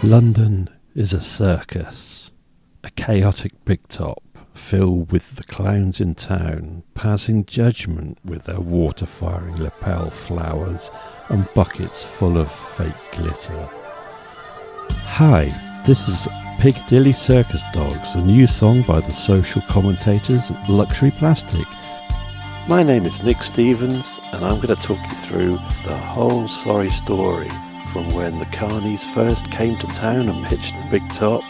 London is a circus, a chaotic big top filled with the clowns in town passing judgment with their water-firing lapel flowers and buckets full of fake glitter. Hi, this is Piccadilly Circus Dogs, a new song by the social commentators at Luxury Plastic. My name is Nick Stevens and I'm going to talk you through the whole sorry story from when the carnies first came to town and pitched the big top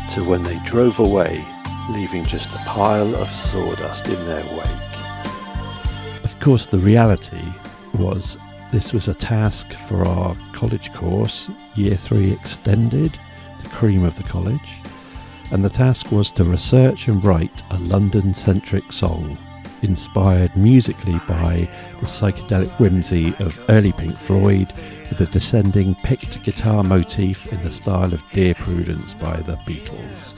to when they drove away, leaving just a pile of sawdust in their wake. Of course, the reality was this was a task for our college course, Year 3 Extended, the cream of the college, and the task was to research and write a London-centric song inspired musically by the psychedelic whimsy of early Pink Floyd, with a descending picked guitar motif in the style of Dear Prudence by the Beatles.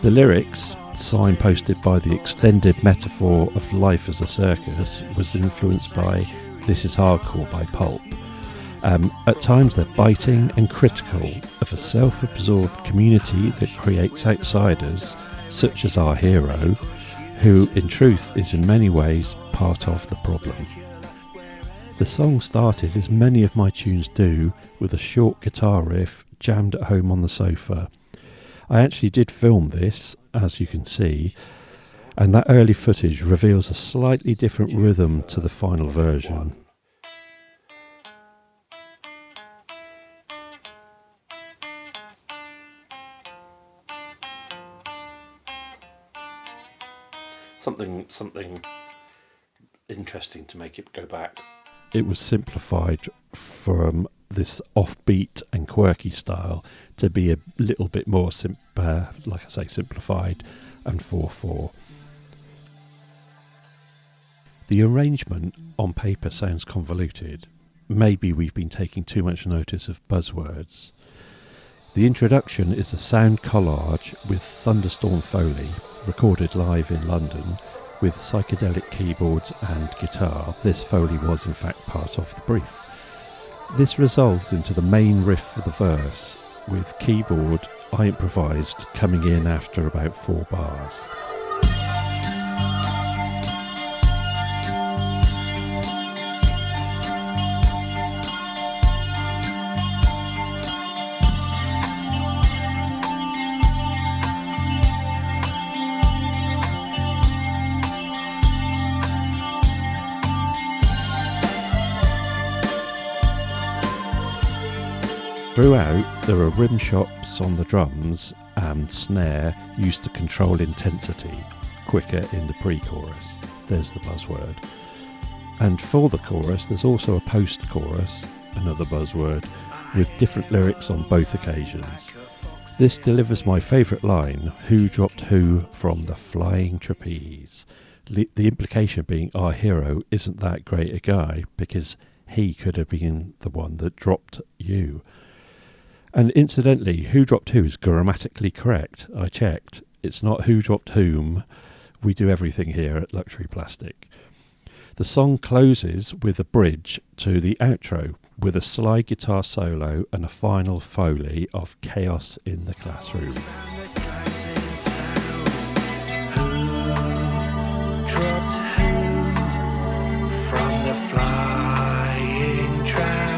The lyrics, signposted by the extended metaphor of life as a circus, was influenced by This Is Hardcore by Pulp. At times they're biting and critical of a self-absorbed community that creates outsiders, such as our hero, who in truth is in many ways part of the problem. The song started, as many of my tunes do, with a short guitar riff jammed at home on the sofa. I actually did film this, as you can see, and that early footage reveals a slightly different rhythm to the final version. Something interesting to make it go back. It was simplified from this offbeat and quirky style to be a little bit more simplified and 4/4. The arrangement on paper sounds convoluted. Maybe we've been taking too much notice of buzzwords. The introduction is a sound collage with thunderstorm foley, recorded live in London, with psychedelic keyboards and guitar. This foley was in fact part of the brief. This resolves into the main riff for the verse, with keyboard I improvised coming in after about 4 bars. Throughout, there are rim shots on the drums and snare used to control intensity, quicker in the pre-chorus. There's the buzzword. And for the chorus, there's also a post-chorus, another buzzword, with different lyrics on both occasions. This delivers my favourite line, "Who dropped who from the flying trapeze?" The implication being our hero isn't that great a guy, because he could have been the one that dropped you. And incidentally, who dropped who is grammatically correct. I checked. It's not who dropped whom. We do everything here at Luxury Plastic. The song closes with a bridge to the outro, with a slide guitar solo and a final foley of Chaos in the Classroom. Who dropped who from the flying trapeze?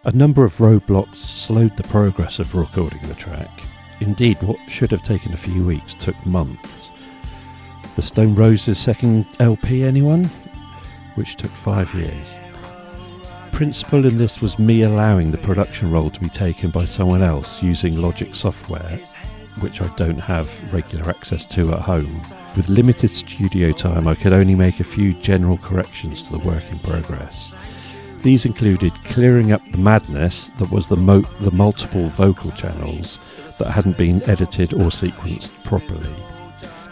A number of roadblocks slowed the progress of recording the track. Indeed, what should have taken a few weeks took months. The Stone Roses' second LP, anyone? Which took 5 years. Principal in this was me allowing the production role to be taken by someone else using Logic software, which I don't have regular access to at home. With limited studio time, I could only make a few general corrections to the work in progress. These included clearing up the madness that was the multiple vocal channels that hadn't been edited or sequenced properly.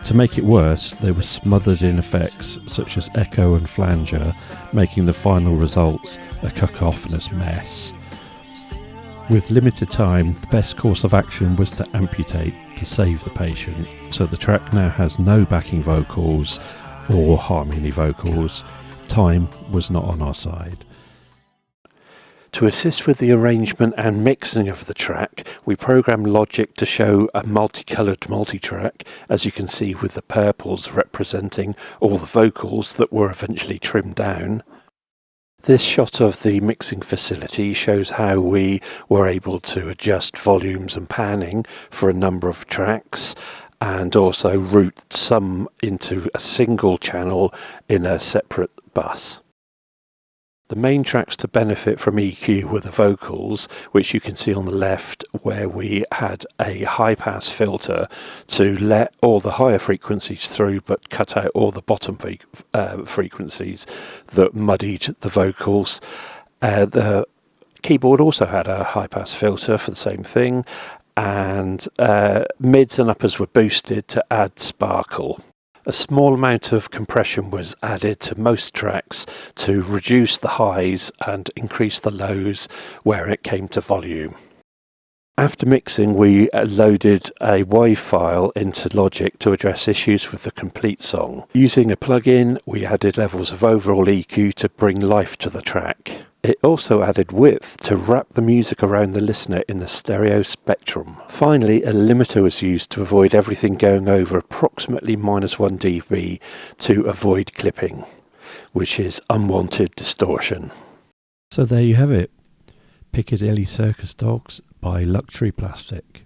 To make it worse, they were smothered in effects such as echo and flanger, making the final results a cacophonous mess. With limited time, the best course of action was to amputate to save the patient, so the track now has no backing vocals or harmony vocals. Time was not on our side. To assist with the arrangement and mixing of the track, we programmed Logic to show a multicoloured multitrack, as you can see with the purples representing all the vocals that were eventually trimmed down. This shot of the mixing facility shows how we were able to adjust volumes and panning for a number of tracks, and also route some into a single channel in a separate bus. The main tracks to benefit from EQ were the vocals, which you can see on the left, where we had a high-pass filter to let all the higher frequencies through but cut out all the bottom frequencies that muddied the vocals. The keyboard also had a high-pass filter for the same thing, and mids and uppers were boosted to add sparkle. A small amount of compression was added to most tracks to reduce the highs and increase the lows where it came to volume. After mixing, we loaded a WAV file into Logic to address issues with the complete song. Using a plugin, we added levels of overall EQ to bring life to the track. It also added width to wrap the music around the listener in the stereo spectrum. Finally, a limiter was used to avoid everything going over approximately -1 dB to avoid clipping, which is unwanted distortion. So there you have it. Piccadilly Circus Dogs by Luxury Plastic.